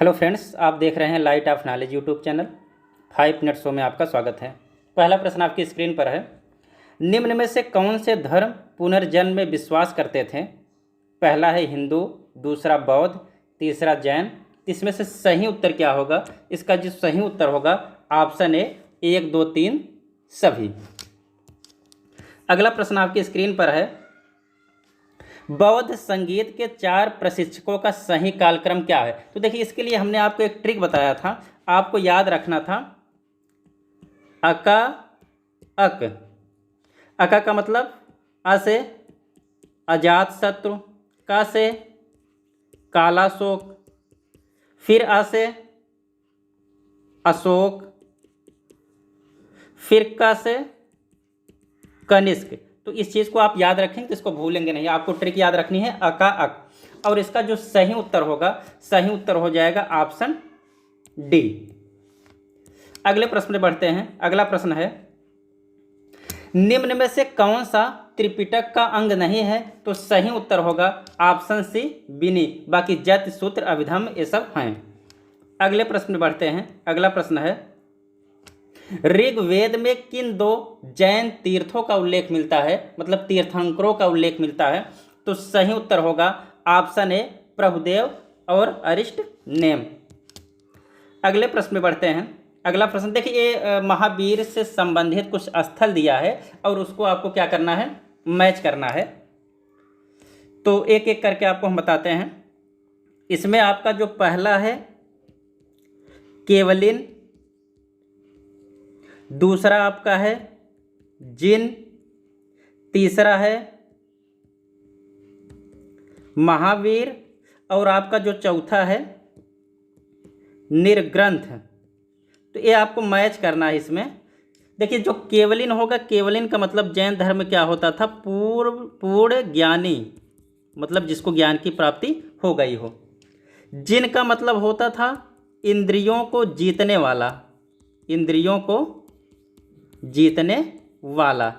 Hello friends, आप देख रहे हैं light of knowledge YouTube channel. 5 minute show में आपका स्वागत है। पहला प्रश्न आपकी स्क्रीन पर है। निम्न में से कौन से धर्म पुनर्जन्म में विश्वास करते थे? पहला है हिंदू, दूसरा बौद्ध, तीसरा जैन। इसमें से सही उत्तर क्या होगा? इसका जो सही उत्तर होगा ऑप्शन ए 1, 2, 3 सभी। अगला प्रश्न आपकी स्क्रीन पर है। बौद्ध संगीत के 4 प्रशिक्षकों का सही कालक्रम क्या है? तो देखिए, इसके लिए हमने आपको एक ट्रिक बताया था। आपको याद रखना था अका अक। अका का मतलब अ से अजात शत्रु, का से कालाशोक, फिर अ से अशोक, फिर क से कनिष्क। तो इस चीज़ को आप याद रखेंगे तो इसको भूलेंगे नहीं। आपको ट्रिक याद रखनी है अका अक। और इसका जो सही उत्तर होगा, सही उत्तर हो जाएगा ऑप्शन डी। अगले प्रश्न में बढ़ते हैं। अगला प्रश्न है। निम्न में से कौन सा त्रिपिटक का अंग नहीं है? तो सही उत्तर होगा ऑप्शन सी बिनी। बाकी जति, सूत्र, अभिधम ये सब हैं। अगले प्रश्न में बढ़ते हैं। अगला प्रश्न है। ऋग्वेद में किन 2 जैन तीर्थों का उल्लेख मिलता है? मतलब तीर्थंकरों का उल्लेख मिलता है। तो सही उत्तर होगा ऑप्शन ए प्रभुदेव और अरिष्ट नेम। अगले प्रश्न में बढ़ते हैं। अगला प्रश्न देखिए, ये महावीर से संबंधित कुछ स्थल दिया है और उसको आपको क्या करना है? मैच करना है। तो एक एक करके आपको हम बताते हैं। इसमें आपका जो पहला है केवलिन, दूसरा आपका है जिन, तीसरा है महावीर और आपका जो चौथा है निर्ग्रंथ। तो ये आपको मैच करना है इसमें। देखिए, जो केवलिन होगा, केवलिन का मतलब जैन धर्म में क्या होता था? पूर्ण ज्ञानी, मतलब जिसको ज्ञान की प्राप्ति हो गई हो। जिन का मतलब होता था इंद्रियों को जीतने वाला, इंद्रियों को जीतने वाला।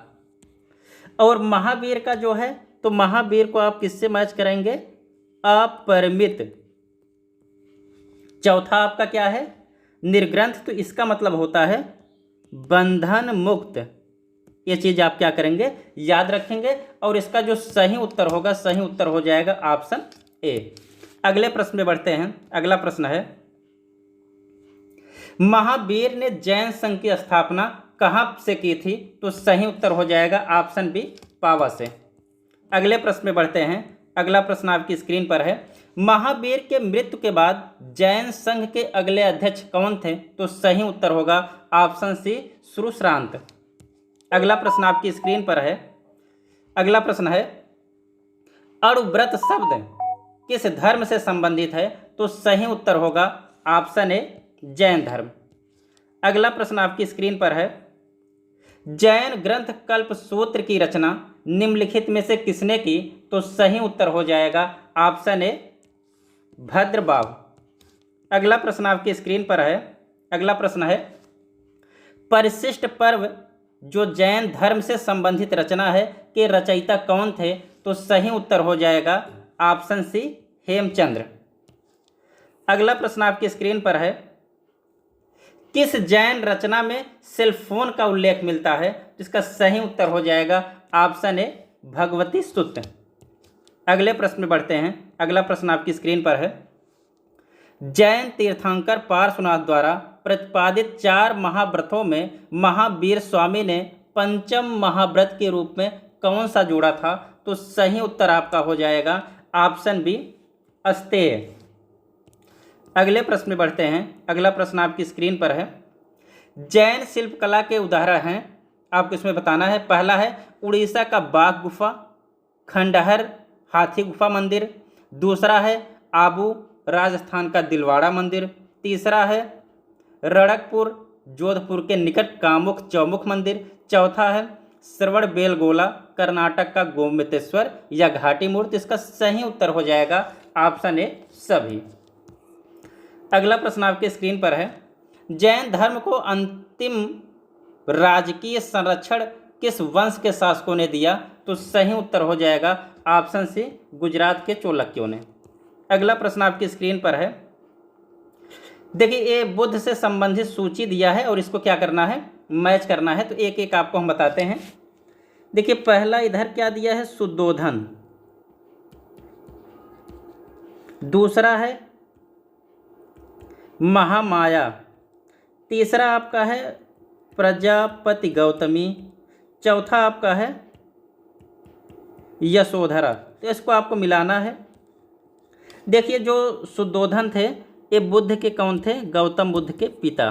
और महावीर का जो है, तो महावीर को आप किससे मैच करेंगे? अपरिमित। चौथा आपका क्या है? निर्ग्रंथ। तो इसका मतलब होता है बंधन मुक्त। ये चीज आप क्या करेंगे? याद रखेंगे। और इसका जो सही उत्तर होगा, सही उत्तर हो जाएगा ऑप्शन ए। अगले प्रश्न में बढ़ते हैं। अगला प्रश्न है। महावीर ने जैन संघ की स्थापना कहाँ से की थी? तो सही उत्तर हो जाएगा ऑप्शन बी पावा से। अगले प्रश्न में बढ़ते हैं। अगला प्रश्न आपकी स्क्रीन पर है। महावीर के मृत्यु के बाद जैन संघ के अगले अध्यक्ष कौन थे? तो सही उत्तर होगा ऑप्शन सी श्रुश्रांत। अगला प्रश्न आपकी स्क्रीन पर है। अगला प्रश्न है। अणुव्रत शब्द किस धर्म से संबंधित है? तो सही उत्तर होगा ऑप्शन ए जैन धर्म। अगला प्रश्न आपकी स्क्रीन पर है। जैन ग्रंथ कल्पसूत्र की रचना निम्नलिखित में से किसने की? तो सही उत्तर हो जाएगा ऑप्शन ए भद्रबाहु। अगला प्रश्न आपकी स्क्रीन पर है। अगला प्रश्न है। परिशिष्ट पर्व जो जैन धर्म से संबंधित रचना है के रचयिता कौन थे? तो सही उत्तर हो जाएगा ऑप्शन सी हेमचंद्र। अगला प्रश्न आपकी स्क्रीन पर है। किस जैन रचना में सेलफोन का उल्लेख मिलता है? जिसका सही उत्तर हो जाएगा ऑप्शन ए भगवती सूत्र। अगले प्रश्न में बढ़ते हैं। अगला प्रश्न आपकी स्क्रीन पर है। जैन तीर्थंकर पार्श्वनाथ द्वारा प्रतिपादित 4 महाव्रतों में महावीर स्वामी ने पंचम महाव्रत के रूप में कौन सा जोड़ा था? तो सही उत्तर आपका हो जाएगा ऑप्शन बी अस्तेय। अगले प्रश्न में बढ़ते हैं। अगला प्रश्न आपकी स्क्रीन पर है। जैन शिल्पकला के उदाहरण हैं, आपको इसमें बताना है। पहला है उड़ीसा का बाघ गुफा, खंडहर हाथी गुफा मंदिर। दूसरा है आबू राजस्थान का दिलवाड़ा मंदिर। तीसरा है रणकपुर जोधपुर के निकट कामुक चौमुख मंदिर। चौथा है श्रवण बेलगोला कर्नाटक का गोमतेश्वर या घाटी मूर्ति। इसका सही उत्तर हो जाएगा ऑप्शन ए सभी। अगला प्रश्न आपके स्क्रीन पर है। जैन धर्म को अंतिम राजकीय संरक्षण किस वंश के शासकों ने दिया? तो सही उत्तर हो जाएगा ऑप्शन सी गुजरात के चालुक्यों ने। अगला प्रश्न आपकी स्क्रीन पर है। देखिए ये बुध से संबंधित सूची दिया है और इसको क्या करना है, मैच करना है। तो एक एक आपको हम बताते हैं। देखिए पहला इधर क्या दिया है, सुद्धोधन। दूसरा है महामाया। तीसरा आपका है प्रजापति गौतमी। चौथा आपका है यशोधरा। तो इसको आपको मिलाना है। देखिए जो सुद्धोधन थे ये बुद्ध के कौन थे, गौतम बुद्ध के पिता।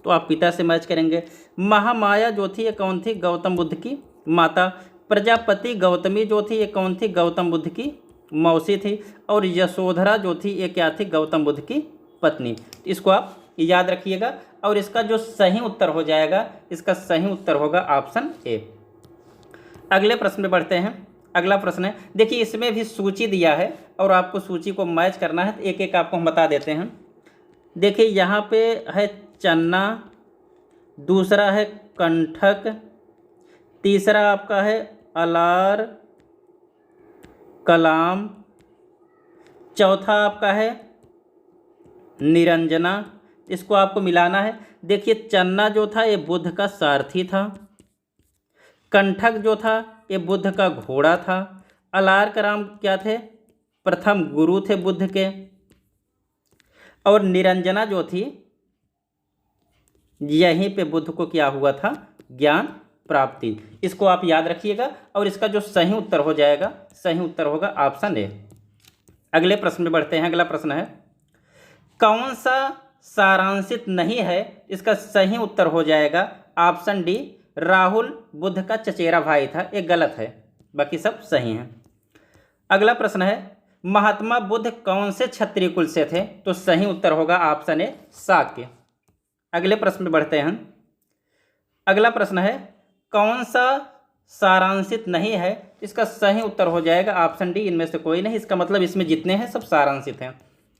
तो आप पिता से मैच करेंगे। महामाया जो थी ये कौन थी, गौतम बुद्ध की माता। प्रजापति गौतमी जो थी ये कौन थी, गौतम बुद्ध की मौसी थी। और यशोधरा जो थी ये क्या थी, गौतम बुद्ध की पत्नी। इसको आप याद रखिएगा। और इसका जो सही उत्तर हो जाएगा, इसका सही उत्तर होगा ऑप्शन ए। अगले प्रश्न में बढ़ते हैं। अगला प्रश्न है, देखिए इसमें भी सूची दिया है और आपको सूची को मैच करना है। तो एक एक आपको हम बता देते हैं। देखिए यहाँ पे है चन्ना, दूसरा है कंठक, तीसरा आपका है अलार कलाम, चौथा आपका है निरंजना। इसको आपको मिलाना है। देखिए चन्ना जो था ये बुद्ध का सारथी था। कंठक जो था ये बुद्ध का घोड़ा था। अलार कलाम क्या थे, प्रथम गुरु थे बुद्ध के। और निरंजना जो थी यहीं पे बुद्ध को क्या हुआ था, ज्ञान प्राप्ति। इसको आप याद रखिएगा। और इसका जो सही उत्तर हो जाएगा, सही उत्तर होगा ऑप्शन ए। अगले प्रश्न में बढ़ते हैं। अगला प्रश्न है, कौन सा सारांशित नहीं है, इसका सही उत्तर हो जाएगा ऑप्शन डी, राहुल बुद्ध का चचेरा भाई था। ये गलत है, बाकी सब सही हैं। अगला प्रश्न है, महात्मा बुद्ध कौन से क्षत्रिय कुल से थे, तो सही उत्तर होगा ऑप्शन ए, शाक्य। अगले प्रश्न में बढ़ते हैं। अगला प्रश्न है, कौन सा सारांशित नहीं है, इसका सही उत्तर हो जाएगा ऑप्शन डी, इनमें से कोई नहीं। इसका मतलब इसमें जितने हैं सब सारांशित हैं।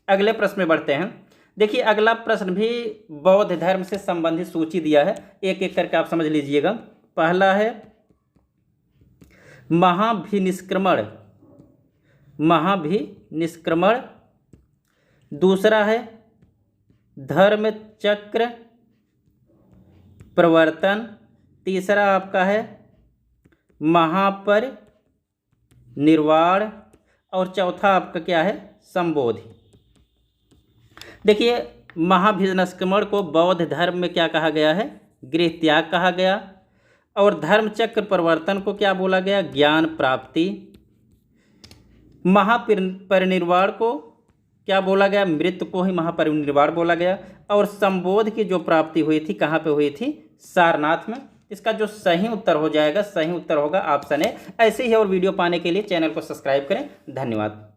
अगले प्रश्न में बढ़ते हैं। देखिए अगला प्रश्न भी बौद्ध धर्म से संबंधित सूची दिया है, एक एक करके आप समझ लीजिएगा। पहला है महाभिनिष्क्रमण, महाभिनिष्क्रमण। दूसरा है धर्म चक्र प्रवर्तन। तीसरा आपका है महापरिनिर्वाण। और चौथा आपका क्या है, संबोधि। देखिए महाभिनिष्क्रमण को बौद्ध धर्म में क्या कहा गया है, गृह त्याग कहा गया। और धर्म चक्र प्रवर्तन को क्या बोला गया, ज्ञान प्राप्ति। महापरिनिर्वाण को क्या बोला गया, मृत्यु को ही महापरिनिर्वाण बोला गया। और संबोध की जो प्राप्ति हुई थी कहाँ पे हुई थी, सारनाथ में। इसका जो सही उत्तर हो जाएगा, सही उत्तर होगा ऑप्शन ए। ऐसे ही और वीडियो पाने के लिए चैनल को सब्सक्राइब करें। धन्यवाद।